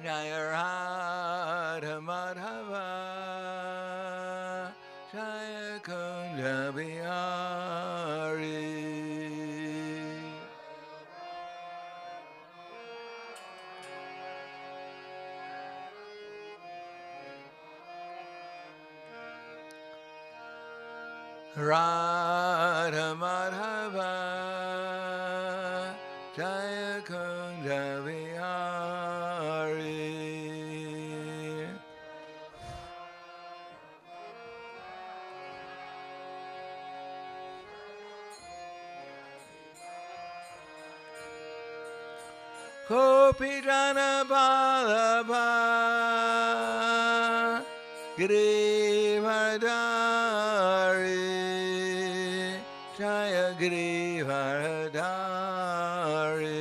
Jaya Radha Madhava Jaya Kunja Bihari Radha Madhava Jaya Kunja Bihari Gopijana Vallabha Girivardhari Jaya Girivardhari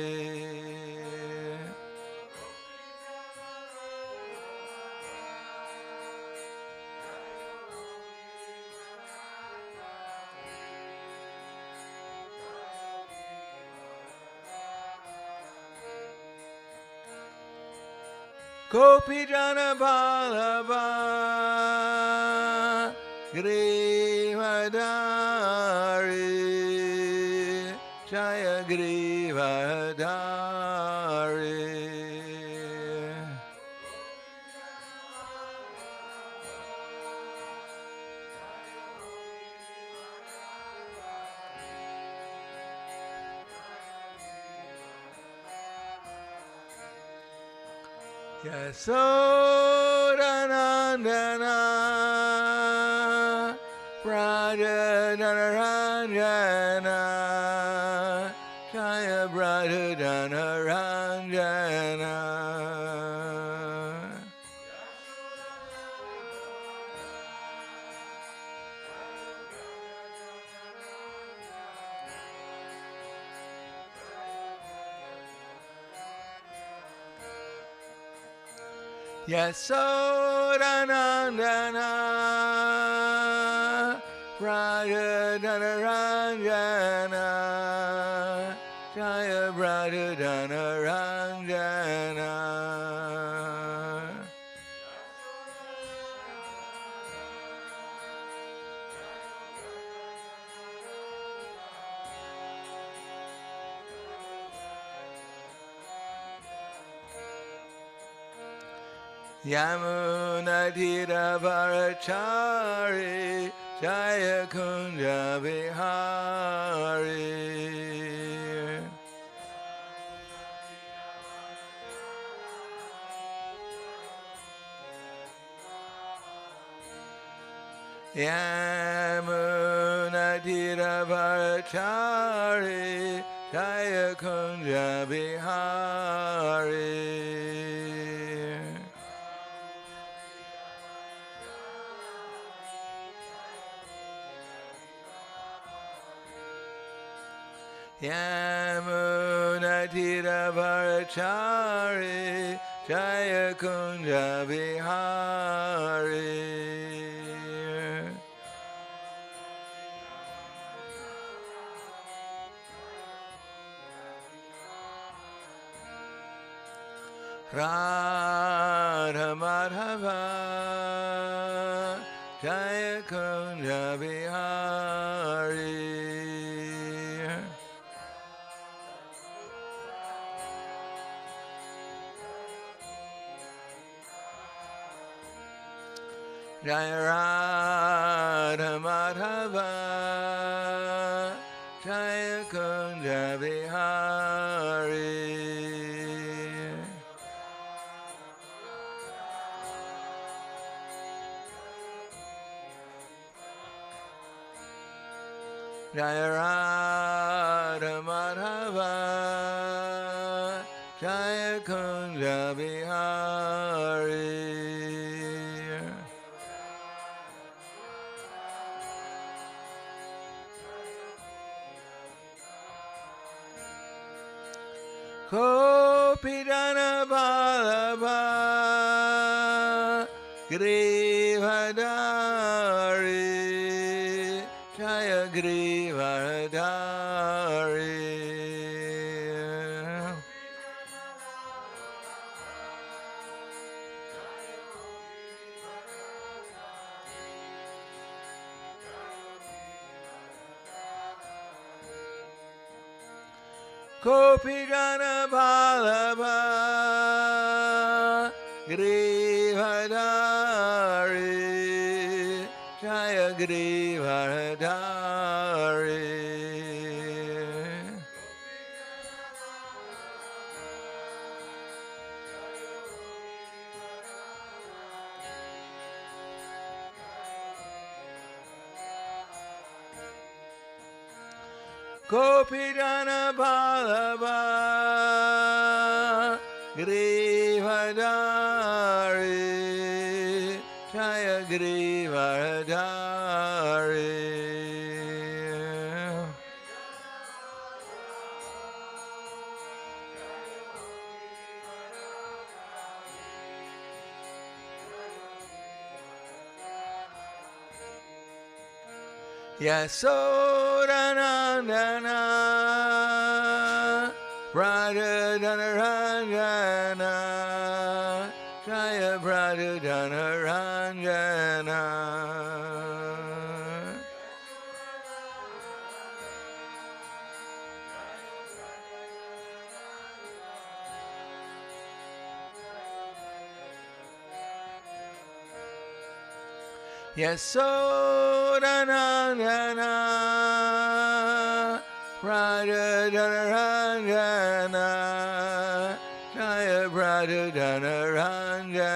Gopijana Vallabha Girivardhari Jaya Girivardhari Yasodanandana Prahladananda Jaya Prahladananda Yasodanandana Prahladananda Jaya Prahladananda Yamuna Tira Varachari Jaya Kunja Vihari Yamuna Tira Varachari Jaya Kunja Vihari Yamuna Tira Varachari Jaya Kunja Vihari Radha Madhava Jaya Kunja Vihari Jaya Radha Madhava Jaya Kunja Vihari Jaya Radha Madhava Jaya Kunja Vihari Gopijana Vallabha Girivardhari Jaya Girivardhari Kopijana Vallabha Girivardhari Jaya Girivardhari. Kopijana Vallabha Girivardhari Jaya Girivardhari. Yasodanandana Prahladananda Jaya Prahladananda. Yasodanandana Prahladananda Jaya Prahladananda.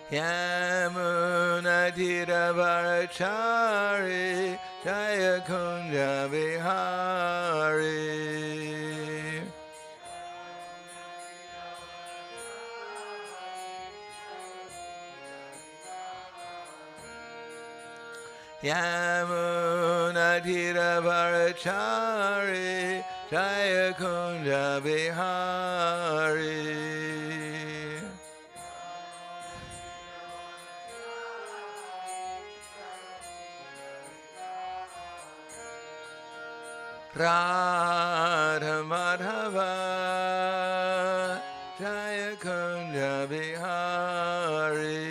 Yamunatiravarachari Jaya Kunja Vihari. Yamunatiravarachari Jaya Kunja Vihari. Radha Madhava Jaya Kunja Vihari.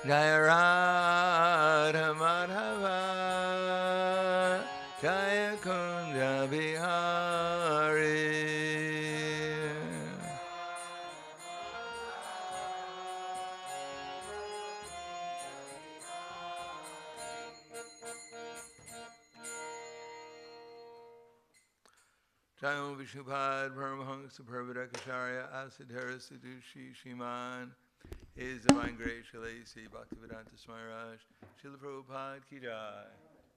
Jaya Radha Madhava Jaya Kunja Vihari. Jayam Vishnupad Paramahansa Parvadakacharya Asadhara Sadushi Shiman. His Divine Grace Shalasi Bhaktivedanta Swami Raj Srila Prabhupada Ki Jai.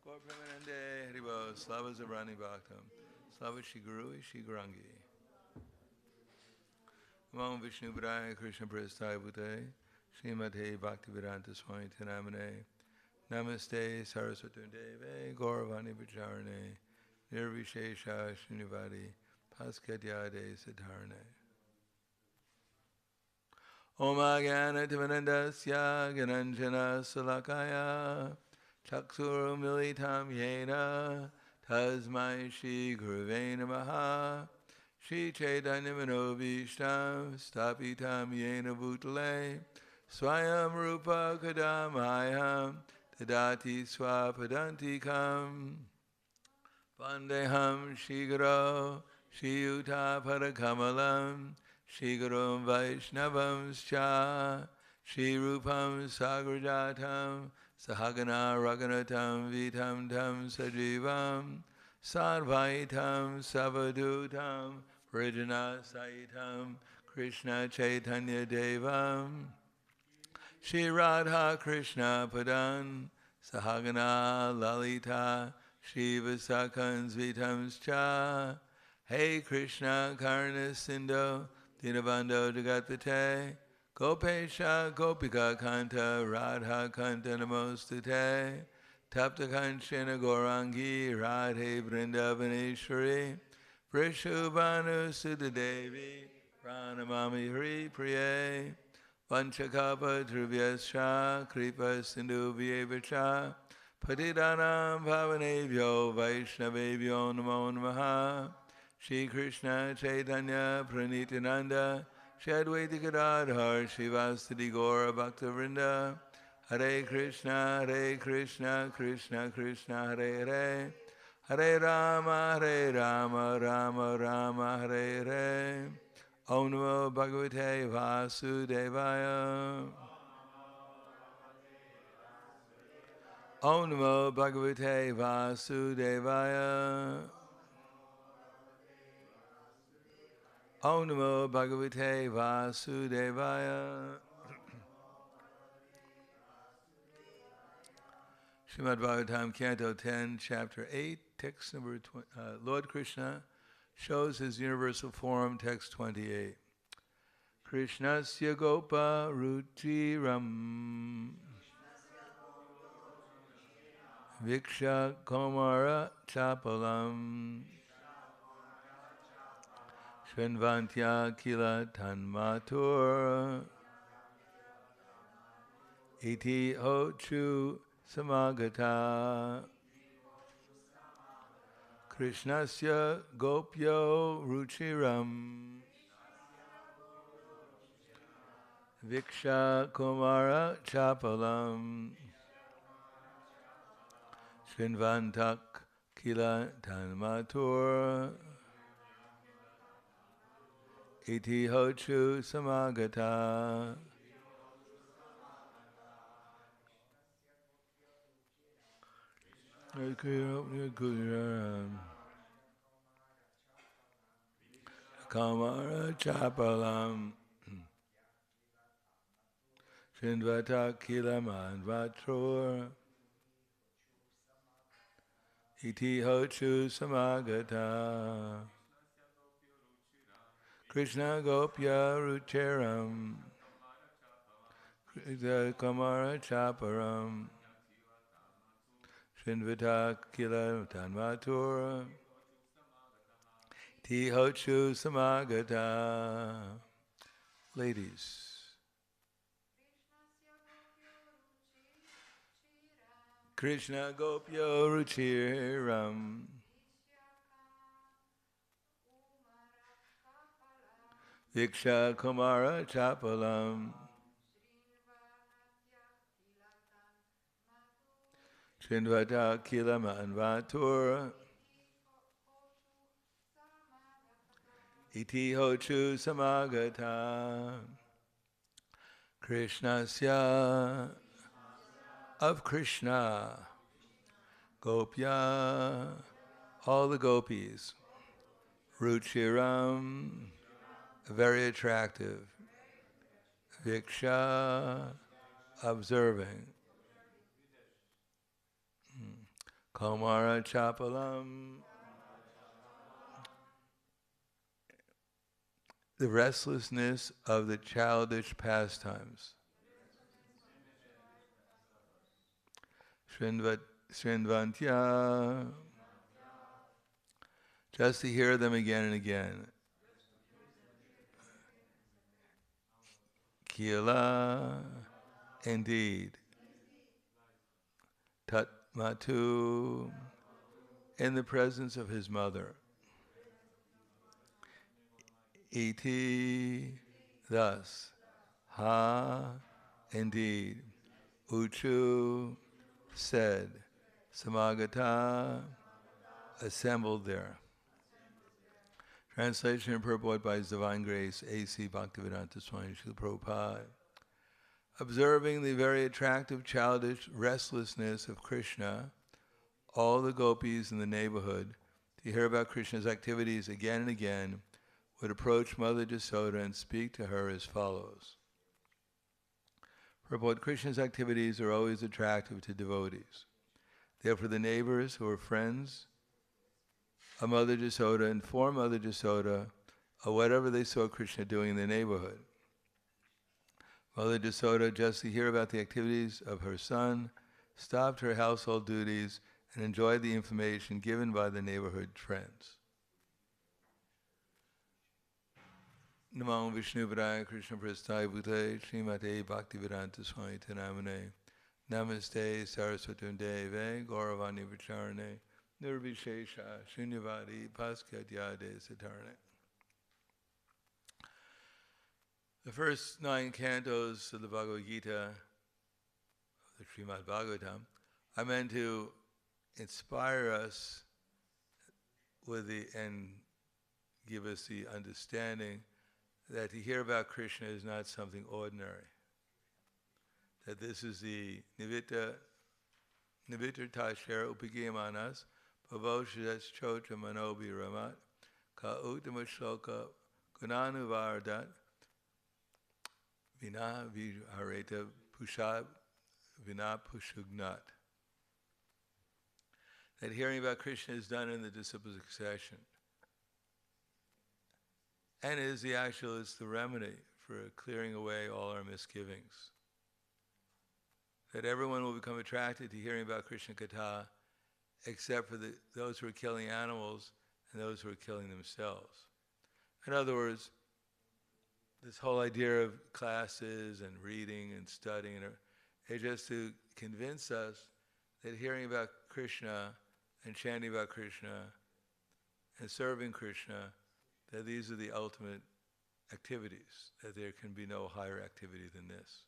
Gaur Premanande Haribo Slava Zabrani Bhaktam Slava Shri Guru Shri Gurangi. Om Vishnu Padaya Krishna Prasthaya Bhute Srimate Bhaktivedanta Swami Tinamane Namaste Saraswati Deve Gauravani Vicharane Nirvishesha Srinivadi Paskadyade Siddharane. Om Agyanati Vanandasya Gananjana Salakaya Chaksur Militam Yena Tasmai Shri Guruve Namaha Shri Chaitanya Manovishtam Stapitam Yena Bhutale Swayam Rupa Kadamayam Tadati Swapadantikam Vandeham Shigaro Shiyuta Parakamalam Shigaram Vaishnavam Scha Shri Rupam Sagrajatam Sahagana Raganatam Vitam Tam Sajivam Sarvaitam Savadutam Prijana Saitam Krishna Chaitanya Devam Shri Radha Krishna Padan Sahagana Lalita Shiva Sakans Vitamscha Hey Krishna Karna Sindho Dinabando Jagatpate Gopesha Gopika Kanta Radha Kanta Namostate Tapta Kanchana Gorangi Radhe Vrindavaneshwari Vrishubhanu Sudha Devi Pranamami Hri Priye Vanchakapa-druvyasscha kripa-sindhubhyevacha patitanam pavanebhyo vaishnavebhyo namo namaha. Shri Krishna Chaitanya Pranitananda Shri Advaita Gadadhar Shivastadi Gaura Bhaktavrinda. Hare Krishna, Krishna Krishna, Hare Hare, Hare Rama, Rama Rama, Hare Hare. Om Namo Bhagavate Vasudevaya. Om Namo Bhagavate Vasudevaya. Om Namo Bhagavate Vasudevaya. Srimad-Bhagavatam, Canto 10, Chapter 8, text number 20. Lord Krishna shows his universal form, text 28. Krishnasya Gopa Ruchiram Viksha Komara Chapalam Shrinvantya Kila Tanmatur Iti Hochu Samagata Krishnasya Gopyo Ruchiram Viksha Kumara Chapalam Shrinvantak Kila Tanmatur Iti Hochu Samagata. Kamara Chapalam Shindvata Kilaman Vatur Iti Hochu Samagata Krishna Gopya Rucheram Kamara Chaparam Shrinvata Kila Tanmatur Iti Hochu Samagata. Ladies. Krishna Gopyo Ruchiram Viksha Kumara Chapalam Shrinvata Kila Manvatur Iti Hochu Samagata. Krishnasya of Krishna Gopya, all the gopis, Ruchiram, very attractive, Viksha, observing, Komara Chapalam, the restlessness of the childish pastimes. Shrinvantya, just to hear them again and again. Kila, indeed. Tat Matu, in the presence of his mother. Iti, thus. Ha, indeed. Uchu, said. Samagata, assembled there. Translation and purport by His Divine Grace, A.C. Bhakti-Vedanta Swami Srila Prabhupada. Observing the very attractive childish restlessness of Krishna, all the gopis in the neighborhood, to hear about Krishna's activities again and again, would approach Mother Jashoda and speak to her as follows. Purport: Krishna's activities are always attractive to devotees. Therefore the neighbors who are friends of Mother Jashoda inform Mother Jashoda of whatever they saw Krishna doing in the neighborhood. Mother Jashoda, just to hear about the activities of her son, stopped her household duties and enjoyed the information given by the neighborhood friends. Namo Vishnu Padaya Krishna Prasthaya Bhutale Srimate Bhakti-Vedanta Swami Namane Namaste Saraswati Deve Gauravani Vicharane Nirvishesha Shunyavadi Paskadyade Satarane. The first 9 cantos of the Bhagavad Gita, the srimad-bhagavatam, are meant to inspire us with and give us the understanding that to hear about Krishna is not something ordinary. That this is the nivita tashera upagiyamanas pavoshadas chotra manobi ramat ka uttama shloka gunanuvardat vina vihareta pusha vina pushugnat. That hearing about Krishna is done in the disciple succession. And it's the remedy for clearing away all our misgivings. That everyone will become attracted to hearing about Krishna Katha, except for those who are killing animals and those who are killing themselves. In other words, this whole idea of classes and reading and studying is just to convince us that hearing about Krishna and chanting about Krishna and serving Krishna, that these are the ultimate activities, that there can be no higher activity than this.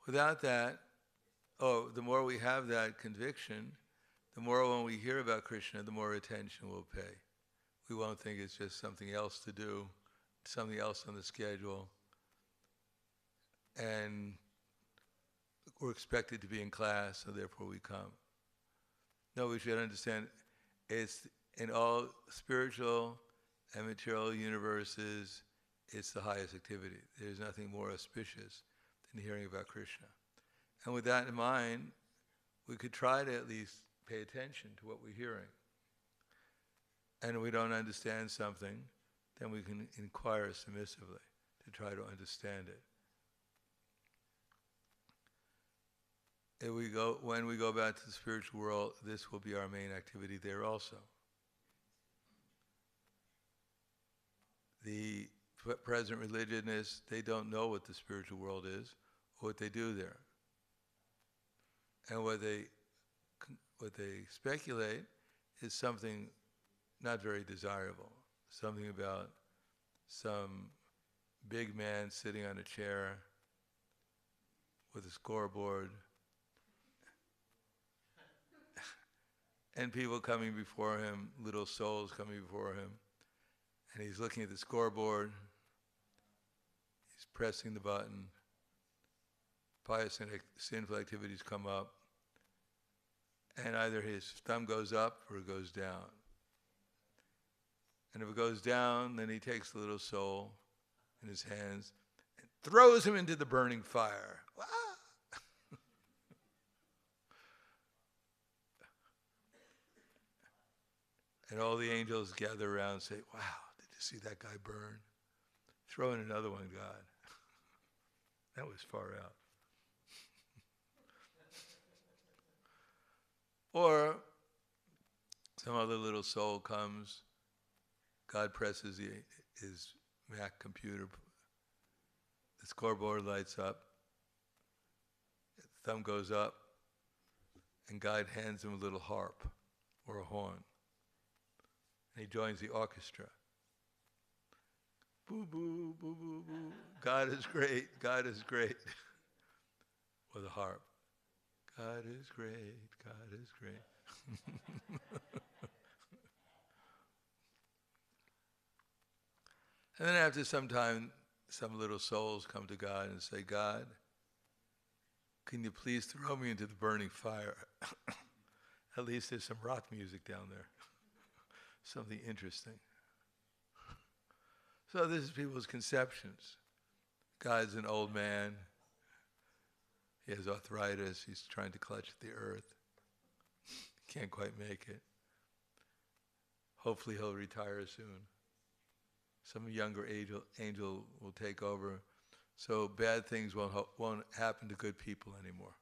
Without that, the more we have that conviction, the more when we hear about Krishna, the more attention we'll pay. We won't think it's just something else to do, something else on the schedule, and we're expected to be in class, so therefore we come. No, we should understand it's in all spiritual and material universes, it's the highest activity. There's nothing more auspicious than hearing about Krishna. And with that in mind, we could try to at least pay attention to what we're hearing. And if we don't understand something, then we can inquire submissively to try to understand it. When we go back to the spiritual world, this will be our main activity there also. The present religionists, they don't know what the spiritual world is or what they do there. And what they speculate is something not very desirable. Something about some big man sitting on a chair with a scoreboard and people coming before him, little souls coming before him. And he's looking at the scoreboard, he's pressing the button, pious and sinful activities come up, and either his thumb goes up or it goes down. And if it goes down, then he takes the little soul in his hands and throws him into the burning fire. And all the angels gather around and say, wow, did you see that guy burn? Throw in another one, God. That was far out. Or some other little soul comes, God presses his Mac computer, the scoreboard lights up, the thumb goes up, and God hands him a little harp or a horn. And he joins the orchestra. Boo, boo, boo, boo, boo. God is great, God is great. Or the harp. God is great, God is great. And then after some time, some little souls come to God and say, God, can you please throw me into the burning fire? At least there's some rock music down there. Something interesting. So this is people's conceptions. God's an old man. He has arthritis. He's trying to clutch at the earth. Can't quite make it. Hopefully he'll retire soon. Some younger angel will take over. So bad things won't happen to good people anymore.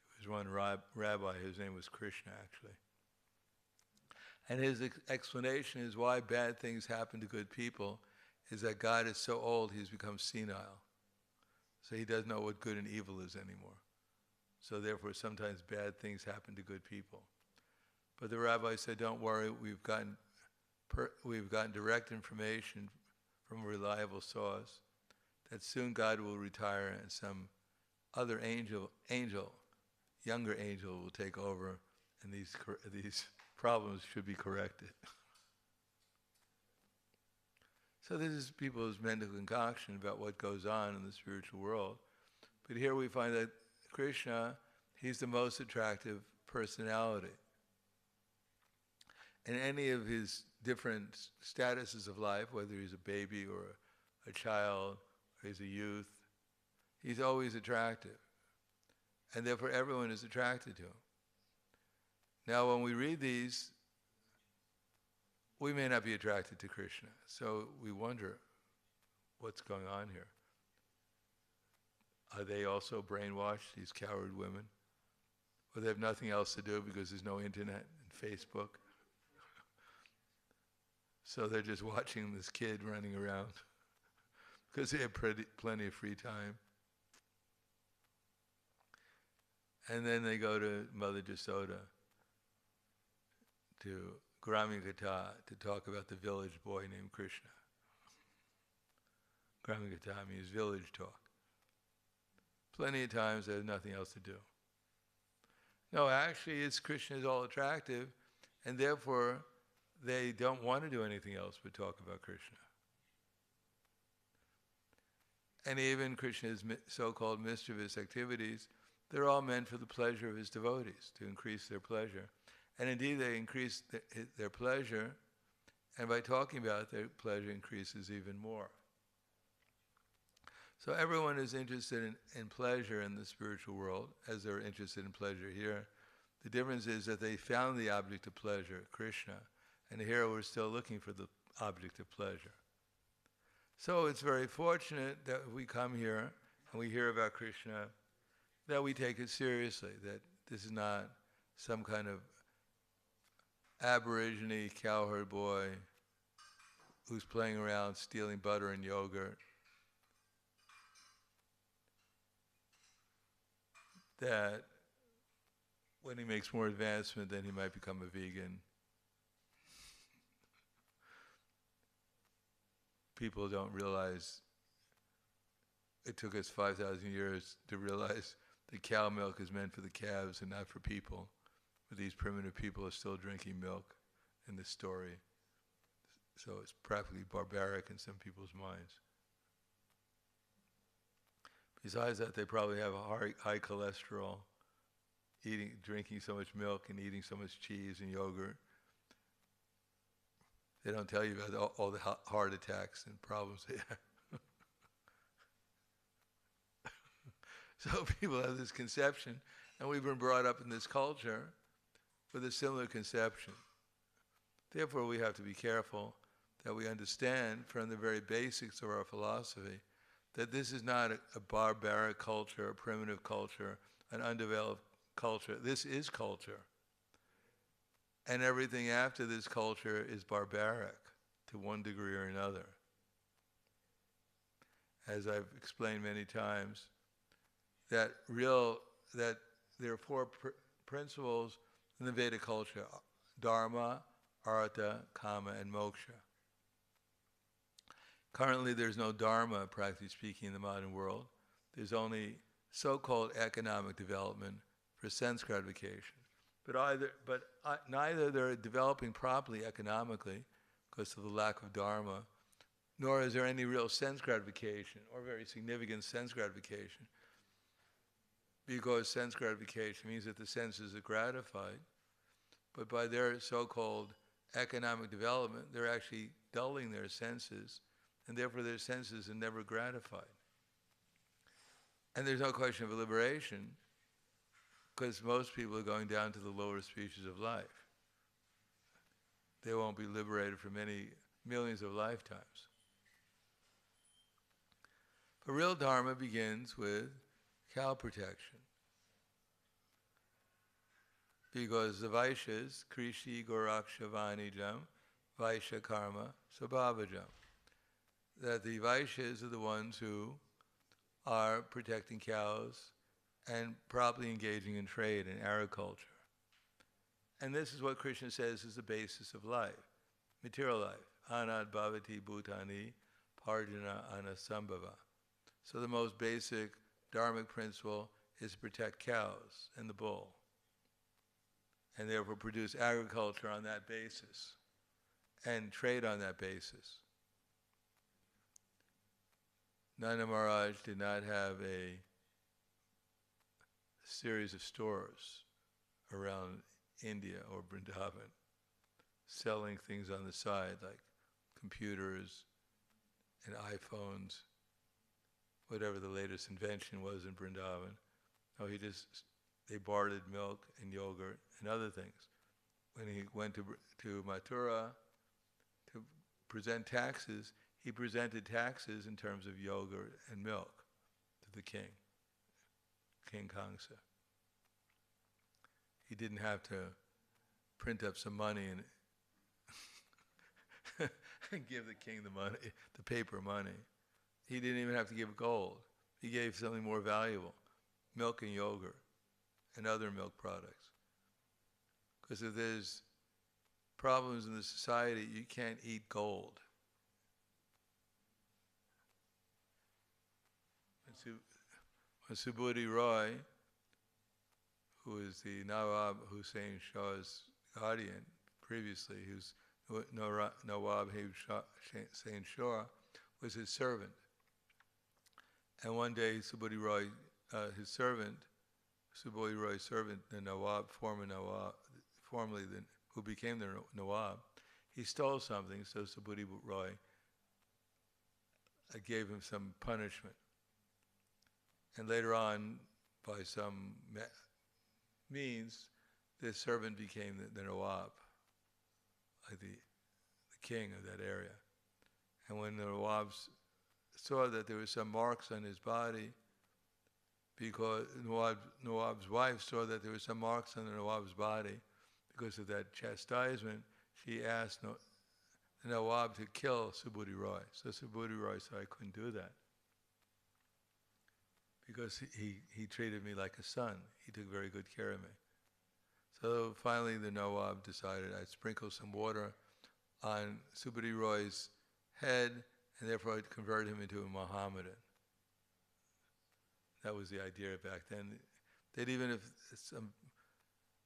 There was one rabbi, his name was Krishna actually. And his explanation is why bad things happen to good people is that God is so old he's become senile. So he doesn't know what good and evil is anymore. So therefore sometimes bad things happen to good people. But the rabbi said, don't worry, we've gotten direct information from a reliable source that soon God will retire and some other younger angel will take over, and these problems should be corrected. So this is people's mental concoction about what goes on in the spiritual world. But here we find that Krishna, he's the most attractive personality. In any of his different statuses of life, whether he's a baby or a child, or he's a youth, he's always attractive. And therefore everyone is attracted to him. Now when we read these, we may not be attracted to Krishna. So we wonder, what's going on here? Are they also brainwashed, these coward women? Or they have nothing else to do because there's no internet and Facebook? So they're just watching this kid running around because they have plenty of free time. And then they go to Mother Jasoda, to Gramikatha, to talk about the village boy named Krishna. Gramikatha means village talk. Plenty of times there's nothing else to do. No, actually it's Krishna is all attractive, and therefore they don't want to do anything else but talk about Krishna. And even Krishna's so-called mischievous activities, they're all meant for the pleasure of his devotees, to increase their pleasure. And indeed they increase their pleasure, and by talking about it, their pleasure increases even more. So everyone is interested in pleasure in the spiritual world, as they're interested in pleasure here. The difference is that they found the object of pleasure, Krishna, and here we're still looking for the object of pleasure. So it's very fortunate that we come here and we hear about Krishna, that we take it seriously, that this is not some kind of aborigine cowherd boy who's playing around stealing butter and yogurt, that when he makes more advancement then he might become a vegan. People don't realize it took us 5,000 years to realize that cow milk is meant for the calves and not for people. But these primitive people are still drinking milk in this story. So it's practically barbaric in some people's minds. Besides that, they probably have a high cholesterol, drinking so much milk and eating so much cheese and yogurt. They don't tell you about all the heart attacks and problems they have. So people have this conception, and we've been brought up in this culture with a similar conception. Therefore, we have to be careful that we understand from the very basics of our philosophy that this is not a barbaric culture, a primitive culture, an undeveloped culture. This is culture. And everything after this culture is barbaric to one degree or another. As I've explained many times, that there are four principles in the Vedic culture: dharma, artha, kama, and moksha. Currently there's no dharma, practically speaking, in the modern world. There's only so-called economic development for sense gratification. But neither they're developing properly economically because of the lack of dharma, nor is there any real sense gratification or very significant sense gratification, because sense gratification means that the senses are gratified, but by their so-called economic development, they're actually dulling their senses, and therefore their senses are never gratified. And there's no question of liberation, because most people are going down to the lower species of life. They won't be liberated for many millions of lifetimes. But real dharma begins with cow protection. because the Vaishyas, Krishi Gorakshavanijam, Vaishya Karma Sabhavajam, that the Vaishyas are the ones who are protecting cows and probably engaging in trade and agriculture. And this is what Krishna says is the basis of life, material life. Anad bhavati bhutani parjana anasambhava. So the most basic dharmic principle is to protect cows and the bull, and therefore produce agriculture on that basis and trade on that basis. Nanda Maharaj did not have a series of stores around India or Vrindavan selling things on the side like computers and iPhones, whatever the latest invention was in Vrindavan. No, they bartered milk and yogurt and other things. When he went to Mathura to present taxes, he presented taxes in terms of yogurt and milk to the king, King Kamsa. He didn't have to print up some money and give the king the money, the paper money. He didn't even have to give gold. He gave something more valuable, milk and yogurt and other milk products. Because if there's problems in the society, you can't eat gold. When Subudhi Roy, who is the Nawab Hussain Shah's guardian previously, who's Nawab Hussain Shah, was his servant. And one day Subudhi Roy, his servant, Subudhi Roy's servant, the Nawab, formerly who became the Nawab, he stole something, so Subudhi Roy gave him some punishment. And later on, by some means, this servant became the Nawab, like the king of that area. And when the Nawabs saw that there were some marks on his body, because Nawab's wife saw that there were some marks on the Nawab's body because of that chastisement, she asked the Nawab to kill Subudhi Roy. So Subudhi Roy said, I couldn't do that, because he treated me like a son. He took very good care of me. So finally the Nawab decided I'd sprinkle some water on Subudhi Roy's head, and therefore I'd convert him into a Mohammedan. That was the idea back then. That even if some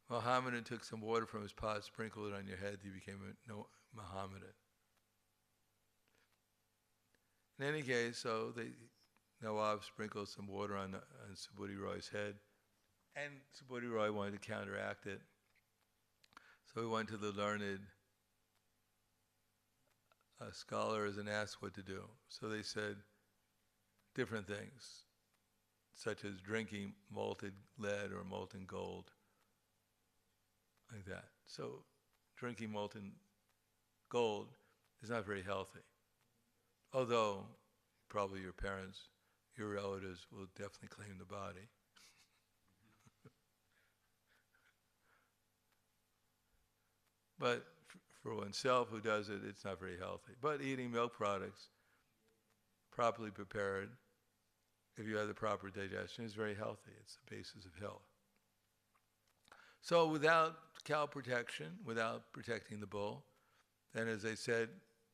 Mohammedan took some water from his pot, sprinkled it on your head, you became a Mohammedan. In any case, so Nawab sprinkled some water on Subudhi Roy's head, and Subudhi Roy wanted to counteract it. So he went to the learned scholars and asked what to do. So they said different things, such as drinking malted lead or molten gold, like that. So drinking molten gold is not very healthy. Although probably your parents, your relatives will definitely claim the body. But for oneself who does it, it's not very healthy. But eating milk products, properly prepared, if you have the proper digestion, is very healthy. It's the basis of health. So without cow protection, without protecting the bull, then as I said,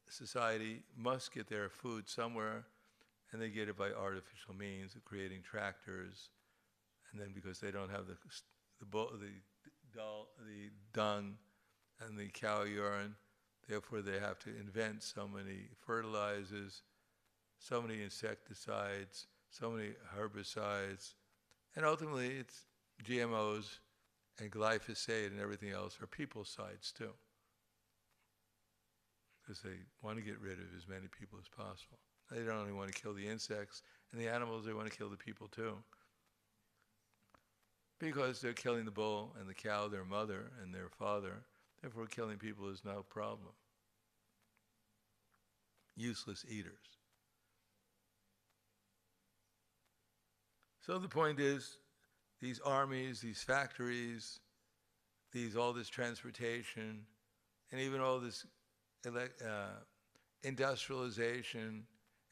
society must get their food somewhere, and they get it by artificial means of creating tractors, and then because they don't have the dung and the cow urine, therefore they have to invent so many fertilizers, so many insecticides, so many herbicides, and ultimately it's GMOs and glyphosate and everything else are peopicides too, because they want to get rid of as many people as possible. They don't only want to kill the insects and the animals, they want to kill the people too, because they're killing the bull and the cow, their mother and their father. Therefore, killing people is no problem. Useless eaters. So the point is, these armies, these factories, all this transportation, and even all this industrialization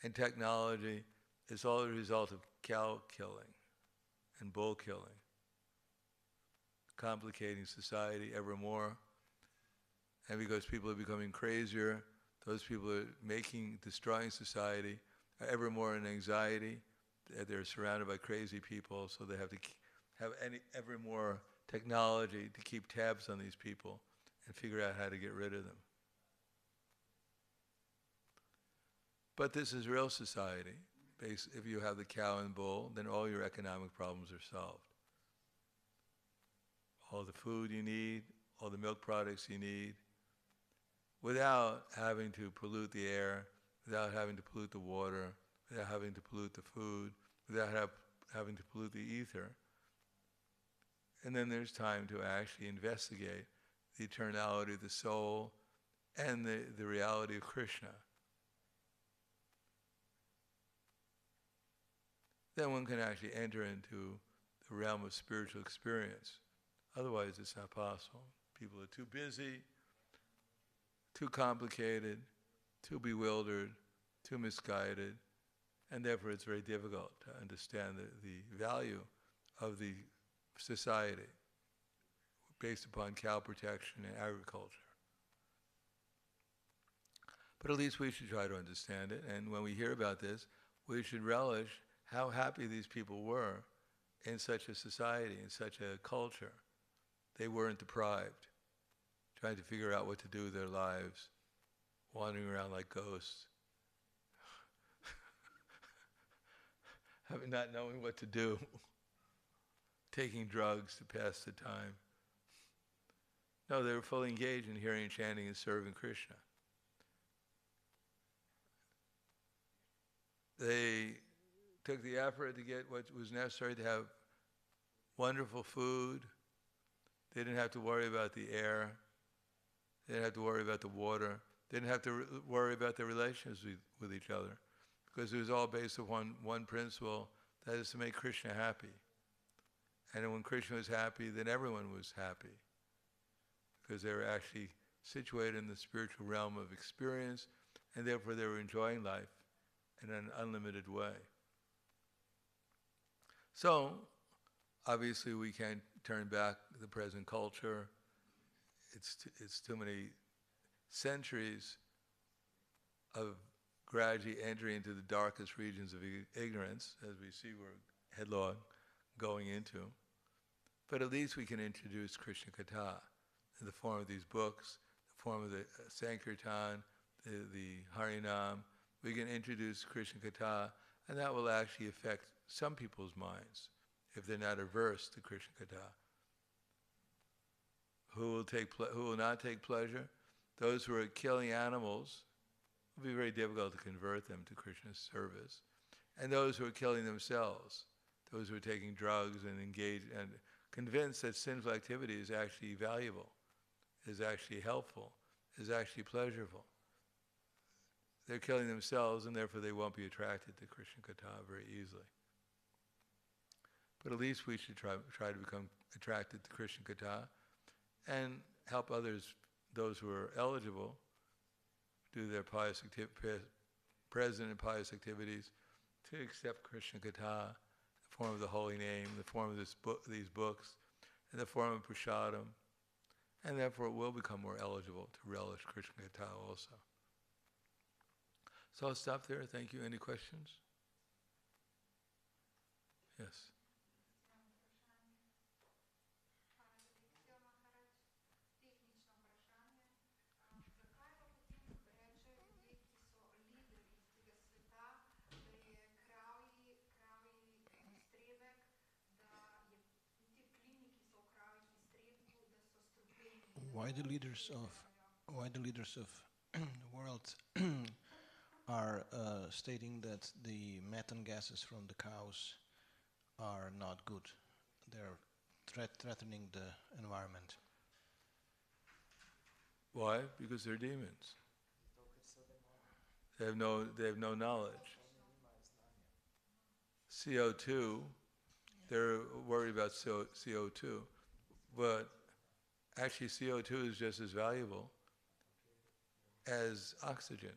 and technology is all a result of cow killing and bull killing, complicating society ever more. And because people are becoming crazier, those people are destroying society, are ever more in anxiety. They're surrounded by crazy people, so they have to have ever more technology to keep tabs on these people and figure out how to get rid of them. But this is real society. If you have the cow and bull, then all your economic problems are solved. All the food you need, all the milk products you need, without having to pollute the air, without having to pollute the water, without having to pollute the food, without having to pollute the ether. And then there's time to actually investigate the eternality of the soul and the reality of Krishna. Then one can actually enter into the realm of spiritual experience. Otherwise, it's not possible. People are too busy, too complicated, too bewildered, too misguided, and therefore it's very difficult to understand the value of the society based upon cow protection and agriculture. But at least we should try to understand it, and when we hear about this, we should relish how happy these people were in such a society, in such a culture. They weren't deprived, trying to figure out what to do with their lives, wandering around like ghosts, not knowing what to do, taking drugs to pass the time. No, they were fully engaged in hearing, chanting, and serving Krishna. They took the effort to get what was necessary to have wonderful food. They didn't have to worry about the air. They didn't have to worry about the water. They didn't have to worry about their relations with each other, because it was all based upon one principle, that is to make Krishna happy. And when Krishna was happy, then everyone was happy, because they were actually situated in the spiritual realm of experience, and therefore they were enjoying life in an unlimited way. So, obviously we can't turn back the present culture. It's too many centuries of gradually entering into the darkest regions of ignorance, as we see we're headlong going into. But at least we can introduce Krishna Katha in the form of these books, the form of the Sankirtan, the Harinam. We can introduce Krishna Katha, and that will actually affect some people's minds, if they're not averse to Krishna Katha. Who will not take pleasure? Those who are killing animals, it will be very difficult to convert them to Krishna's service. And those who are killing themselves, those who are taking drugs and engaged and convinced that sinful activity is actually valuable, is actually helpful, is actually pleasurable. They're killing themselves, and therefore they won't be attracted to Krishna Katha very easily. But at least we should try to become attracted to Krishna Katha and help others, those who are eligible, do their present and pious activities to accept Krishna Katha, the form of the holy name, the form of these books, in the form of prasadam, and therefore it will become more eligible to relish Krishna Katha also. So I'll stop there. Thank you. Any questions? Yes. Why the leaders of the world are stating that the methane gases from the cows are not good. They're threatening the environment. Why? Because they're demons. They have no knowledge. CO2, they're worried about CO2, but actually CO2 is just as valuable as oxygen,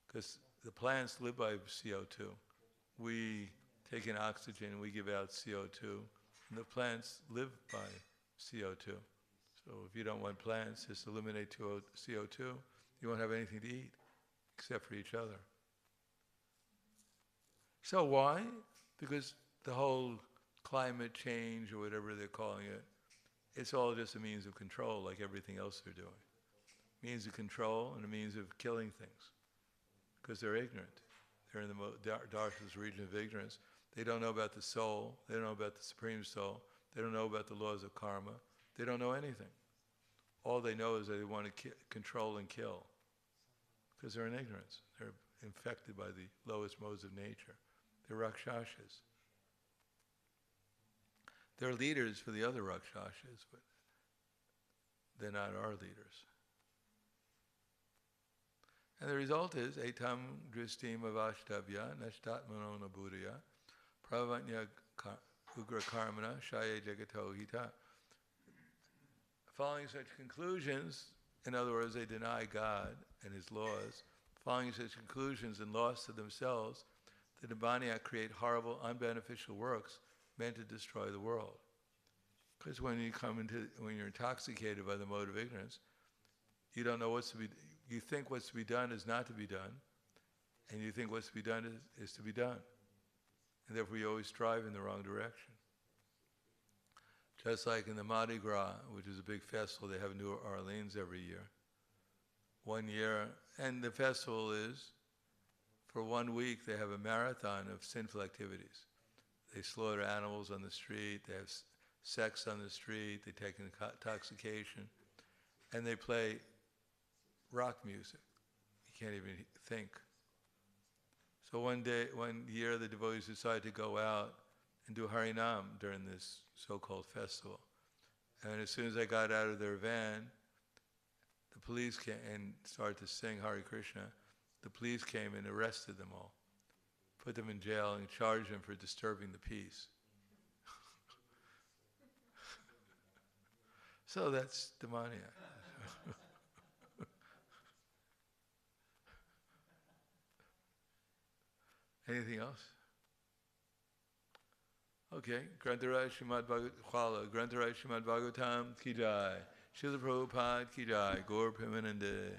because the plants live by CO2. We take in oxygen, we give out CO2, and the plants live by CO2. So if you don't want plants, just eliminate CO2, you won't have anything to eat except for each other. So why? Because the whole climate change, or whatever they're calling it, it's all just a means of control, like everything else they're doing. Means of control and a means of killing things, because they're ignorant. They're in the darkest region of ignorance. They don't know about the soul. They don't know about the Supreme Soul. They don't know about the laws of karma. They don't know anything. All they know is that they want to control and kill, because they're in ignorance. They're infected by the lowest modes of nature. They're Rakshashas. They're leaders for the other Rakshashas, but they're not our leaders. And the result is, etam dristim avashtavya nashtatmanona buddhya pravanya ugra karmana shaya jagato hita. Following such conclusions, in other words, they deny God and His laws. Following such conclusions and lost to themselves, the Nibbaniya create horrible, unbeneficial works meant to destroy the world. Because when you're intoxicated by the mode of ignorance, you don't know what's to be. You think what's to be done is not to be done, and you think what's to be done is to be done, and therefore you always strive in the wrong direction. Just like in the Mardi Gras, which is a big festival they have in New Orleans every year. 1 year, and the festival is, for 1 week they have a marathon of sinful activities. They slaughter animals on the street, they have sex on the street, they take intoxication, and they play rock music. You can't even think. So one year the devotees decided to go out and do Harinam during this so-called festival. And as soon as they got out of their van, the police came and started to sing Hare Krishna. The police came and arrested them all, put them in jail and charged them for disturbing the peace. So that's demoniac. Anything else? Okay. Grantaraj Srimad-Bhagavatam ki jai. Srila Prabhupada ki jai. Gaur Premanande.